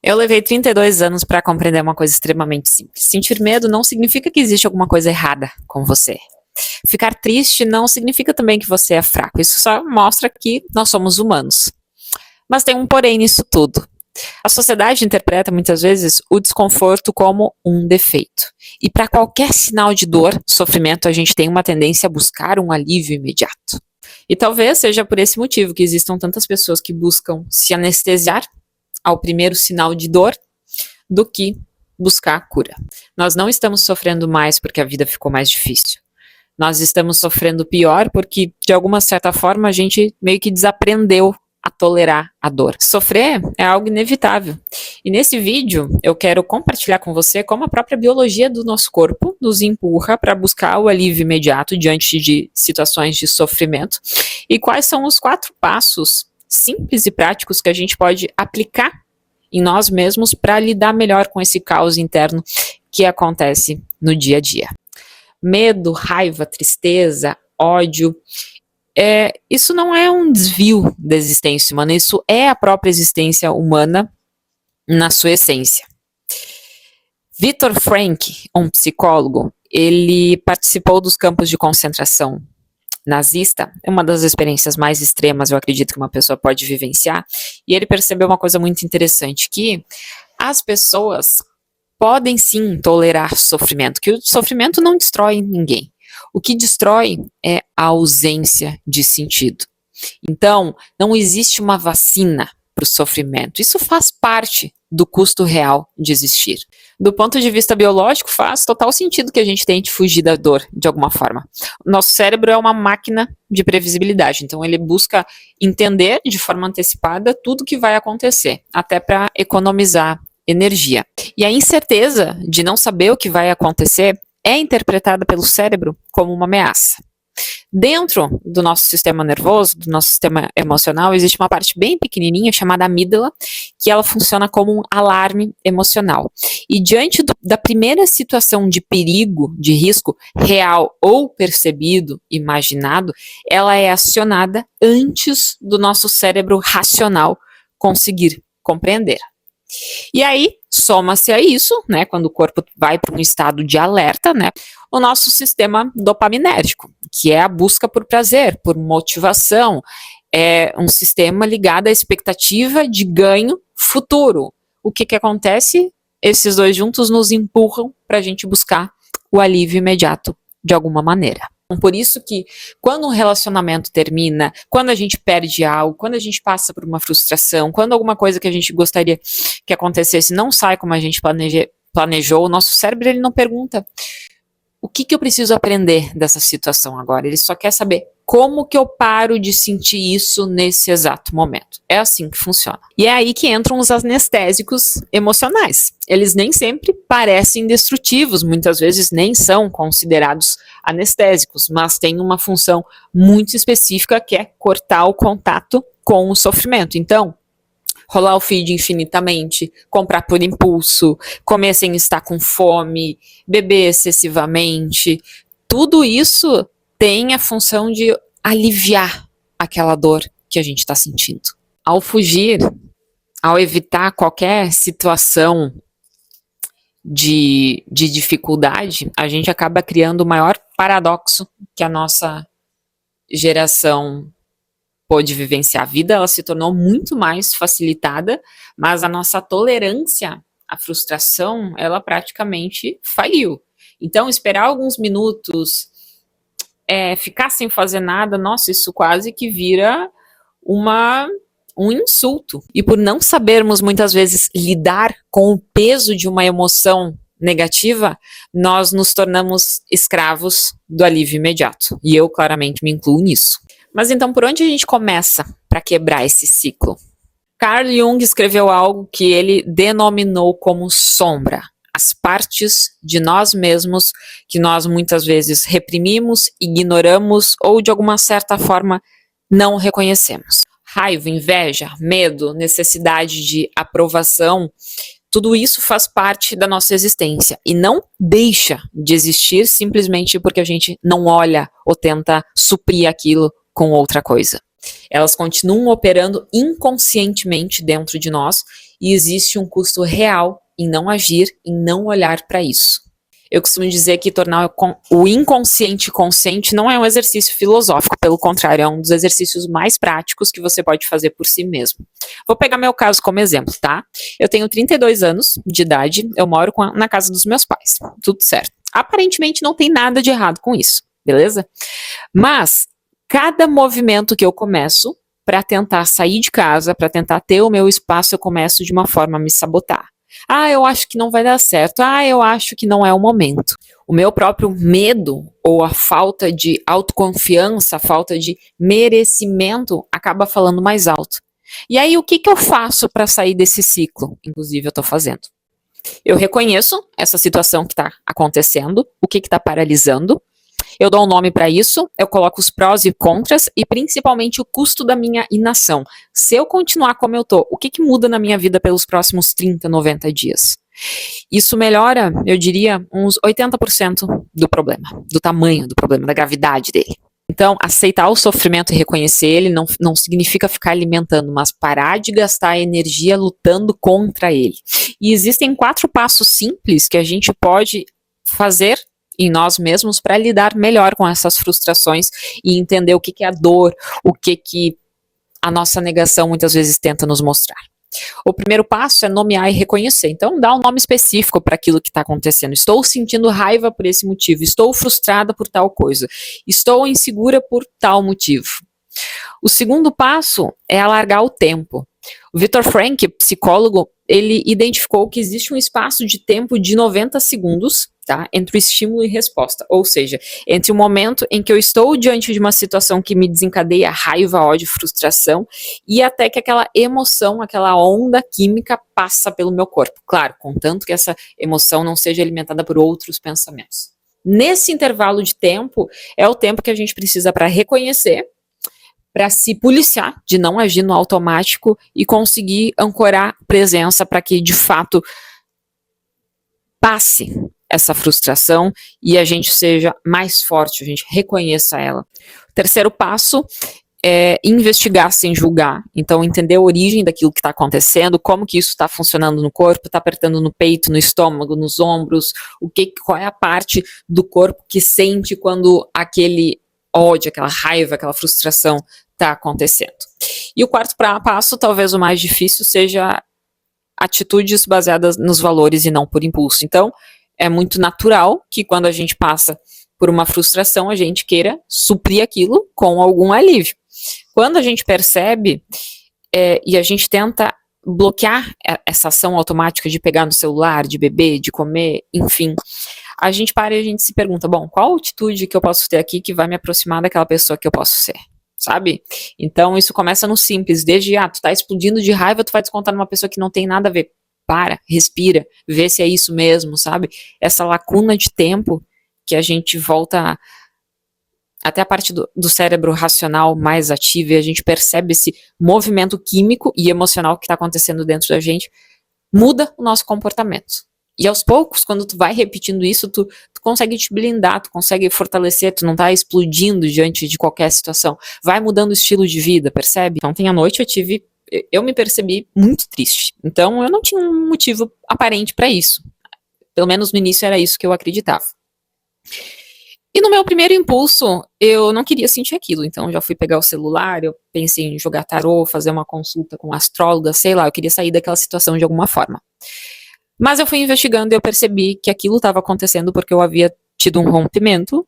Eu levei 32 anos para compreender uma coisa extremamente simples. Sentir medo não significa que existe alguma coisa errada com você. Ficar triste não significa também que você é fraco. Isso só mostra que nós somos humanos. Mas tem um porém nisso tudo. A sociedade interpreta muitas vezes o desconforto como um defeito. E para qualquer sinal de dor, sofrimento, a gente tem uma tendência a buscar um alívio imediato. E talvez seja por esse motivo que existam tantas pessoas que buscam se anestesiar ao primeiro sinal de dor do que buscar a cura. Nós não estamos sofrendo mais porque a vida ficou mais difícil. Nós estamos sofrendo pior porque, de alguma certa forma, a gente meio que desaprendeu a tolerar a dor. Sofrer é algo inevitável. E nesse vídeo eu quero compartilhar com você como a própria biologia do nosso corpo nos empurra para buscar o alívio imediato diante de situações de sofrimento e quais são os 4 passos simples e práticos que a gente pode aplicar em nós mesmos para lidar melhor com esse caos interno que acontece no dia a dia. Medo, raiva, tristeza, ódio, isso não é um desvio da existência humana, isso é a própria existência humana na sua essência. Viktor Frankl, um psicólogo, ele participou dos campos de concentração nazista, é uma das experiências mais extremas, eu acredito, que uma pessoa pode vivenciar, e ele percebeu uma coisa muito interessante, que as pessoas podem sim tolerar sofrimento, que o sofrimento não destrói ninguém. O que destrói é a ausência de sentido. Então, não existe uma vacina para o sofrimento. Isso faz parte do custo real de existir. Do ponto de vista biológico, faz total sentido que a gente tente fugir da dor, de alguma forma. Nosso cérebro é uma máquina de previsibilidade, então ele busca entender de forma antecipada tudo que vai acontecer, até para economizar energia. E a incerteza de não saber o que vai acontecer é interpretada pelo cérebro como uma ameaça. Dentro do nosso sistema nervoso, do nosso sistema emocional, existe uma parte bem pequenininha chamada amígdala, que ela funciona como um alarme emocional. E diante da primeira situação de perigo, de risco real ou percebido, imaginado, ela é acionada antes do nosso cérebro racional conseguir compreender. E aí, soma-se a isso, né, quando o corpo vai para um estado de alerta, né, o nosso sistema dopaminérgico, que é a busca por prazer, por motivação, é um sistema ligado à expectativa de ganho futuro. O que acontece? Esses dois juntos nos empurram para a gente buscar o alívio imediato de alguma maneira. Por isso que quando um relacionamento termina, quando a gente perde algo, quando a gente passa por uma frustração, quando alguma coisa que a gente gostaria que acontecesse não sai como a gente planejou, o nosso cérebro ele não pergunta o que eu preciso aprender dessa situação agora, ele só quer saber como que eu paro de sentir isso nesse exato momento. É assim que funciona. E é aí que entram os anestésicos emocionais. Eles nem sempre parecem destrutivos, muitas vezes nem são considerados anestésicos, mas têm uma função muito específica que é cortar o contato com o sofrimento. Então, rolar o feed infinitamente, comprar por impulso, comer sem estar com fome, beber excessivamente, tudo isso tem a função de aliviar aquela dor que a gente está sentindo. Ao fugir, ao evitar qualquer situação de dificuldade, a gente acaba criando o maior paradoxo que a nossa geração pôde vivenciar. A vida ela se tornou muito mais facilitada, mas a nossa tolerância à frustração, ela praticamente faliu. Então, esperar alguns minutos, ficar sem fazer nada, nossa, isso quase que vira um insulto. E por não sabermos muitas vezes lidar com o peso de uma emoção negativa, nós nos tornamos escravos do alívio imediato. E eu claramente me incluo nisso. Mas então, por onde a gente começa para quebrar esse ciclo? Carl Jung escreveu algo que ele denominou como sombra, as partes de nós mesmos que nós muitas vezes reprimimos, ignoramos ou de alguma certa forma não reconhecemos. Raiva, inveja, medo, necessidade de aprovação, tudo isso faz parte da nossa existência e não deixa de existir simplesmente porque a gente não olha ou tenta suprir aquilo com outra coisa. Elas continuam operando inconscientemente dentro de nós e existe um custo real em não agir, em não olhar para isso. Eu costumo dizer que tornar o inconsciente consciente não é um exercício filosófico, pelo contrário, é um dos exercícios mais práticos que você pode fazer por si mesmo. Vou pegar meu caso como exemplo, tá? Eu tenho 32 anos de idade, eu moro na casa dos meus pais, tudo certo. Aparentemente não tem nada de errado com isso, beleza? Mas cada movimento que eu começo para tentar sair de casa, para tentar ter o meu espaço, eu começo de uma forma a me sabotar. Ah, eu acho que não vai dar certo. Ah, eu acho que não é o momento. O meu próprio medo ou a falta de autoconfiança, a falta de merecimento acaba falando mais alto. E aí, o que eu faço para sair desse ciclo? Inclusive, eu estou fazendo. Eu reconheço essa situação que está acontecendo, o que está paralisando. Eu dou um nome para isso, eu coloco os prós e contras e principalmente o custo da minha inação. Se eu continuar como eu tô, o que muda na minha vida pelos próximos 30, 90 dias? Isso melhora, eu diria, uns 80% do problema, do tamanho do problema, da gravidade dele. Então, aceitar o sofrimento e reconhecer ele não significa ficar alimentando, mas parar de gastar energia lutando contra ele. E existem 4 passos simples que a gente pode fazer em nós mesmos para lidar melhor com essas frustrações e entender o que é a dor, o que a nossa negação muitas vezes tenta nos mostrar. O primeiro passo é nomear e reconhecer. Então, dá um nome específico para aquilo que está acontecendo. Estou sentindo raiva por esse motivo. Estou frustrada por tal coisa. Estou insegura por tal motivo. O segundo passo é alargar o tempo. O Viktor Frankl, psicólogo, ele identificou que existe um espaço de tempo de 90 segundos, tá, entre o estímulo e resposta. Ou seja, entre o momento em que eu estou diante de uma situação que me desencadeia raiva, ódio, frustração, e até que aquela emoção, aquela onda química passa pelo meu corpo. Claro, contanto que essa emoção não seja alimentada por outros pensamentos. Nesse intervalo de tempo, é o tempo que a gente precisa para reconhecer, para se policiar de não agir no automático e conseguir ancorar presença para que, de fato, passe essa frustração e a gente seja mais forte, a gente reconheça ela. O terceiro passo é investigar sem julgar. Então, entender a origem daquilo que está acontecendo, como que isso está funcionando no corpo, está apertando no peito, no estômago, nos ombros, qual é a parte do corpo que sente quando aquele ódio, aquela raiva, aquela frustração está acontecendo. E o quarto passo, talvez o mais difícil, seja atitudes baseadas nos valores e não por impulso. Então, é muito natural que quando a gente passa por uma frustração, a gente queira suprir aquilo com algum alívio. Quando a gente percebe e a gente tenta bloquear essa ação automática de pegar no celular, de beber, de comer, enfim, a gente para e a gente se pergunta, bom, qual atitude que eu posso ter aqui que vai me aproximar daquela pessoa que eu posso ser? Sabe? Então isso começa no simples, desde, tu tá explodindo de raiva, tu vai descontar numa pessoa que não tem nada a ver. Para, respira, vê se é isso mesmo, sabe? Essa lacuna de tempo que a gente volta até a parte do cérebro racional mais ativa e a gente percebe esse movimento químico e emocional que está acontecendo dentro da gente, muda o nosso comportamento. E aos poucos, quando tu vai repetindo isso, tu consegue te blindar, tu consegue fortalecer, tu não tá explodindo diante de qualquer situação. Vai mudando o estilo de vida, percebe? Ontem à noite eu me percebi muito triste. Então eu não tinha um motivo aparente para isso. Pelo menos no início era isso que eu acreditava. E no meu primeiro impulso, eu não queria sentir aquilo. Então eu já fui pegar o celular, eu pensei em jogar tarô, fazer uma consulta com astróloga, sei lá, eu queria sair daquela situação de alguma forma. Mas eu fui investigando e eu percebi que aquilo estava acontecendo porque eu havia tido um rompimento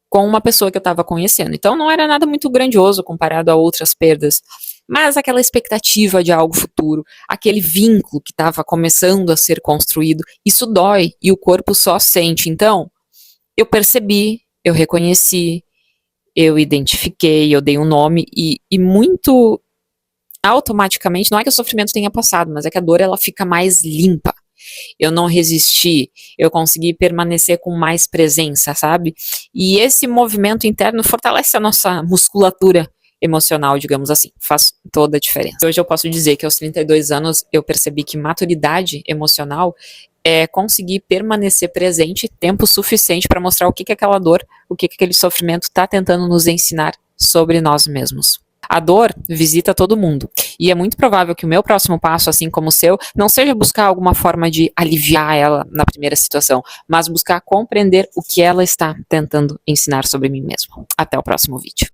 com uma pessoa que eu estava conhecendo. Então não era nada muito grandioso comparado a outras perdas. Mas aquela expectativa de algo futuro, aquele vínculo que estava começando a ser construído, isso dói e o corpo só sente. Então, eu percebi, eu reconheci, eu identifiquei, eu dei um nome e muito automaticamente, não é que o sofrimento tenha passado, mas é que a dor ela fica mais limpa. Eu não resisti, eu consegui permanecer com mais presença, sabe? E esse movimento interno fortalece a nossa musculatura emocional, digamos assim, faz toda a diferença. Hoje eu posso dizer que aos 32 anos eu percebi que maturidade emocional é conseguir permanecer presente tempo suficiente para mostrar o que aquela dor, o que aquele sofrimento está tentando nos ensinar sobre nós mesmos. A dor visita todo mundo. E é muito provável que o meu próximo passo, assim como o seu, não seja buscar alguma forma de aliviar ela na primeira situação, mas buscar compreender o que ela está tentando ensinar sobre mim mesmo. Até o próximo vídeo.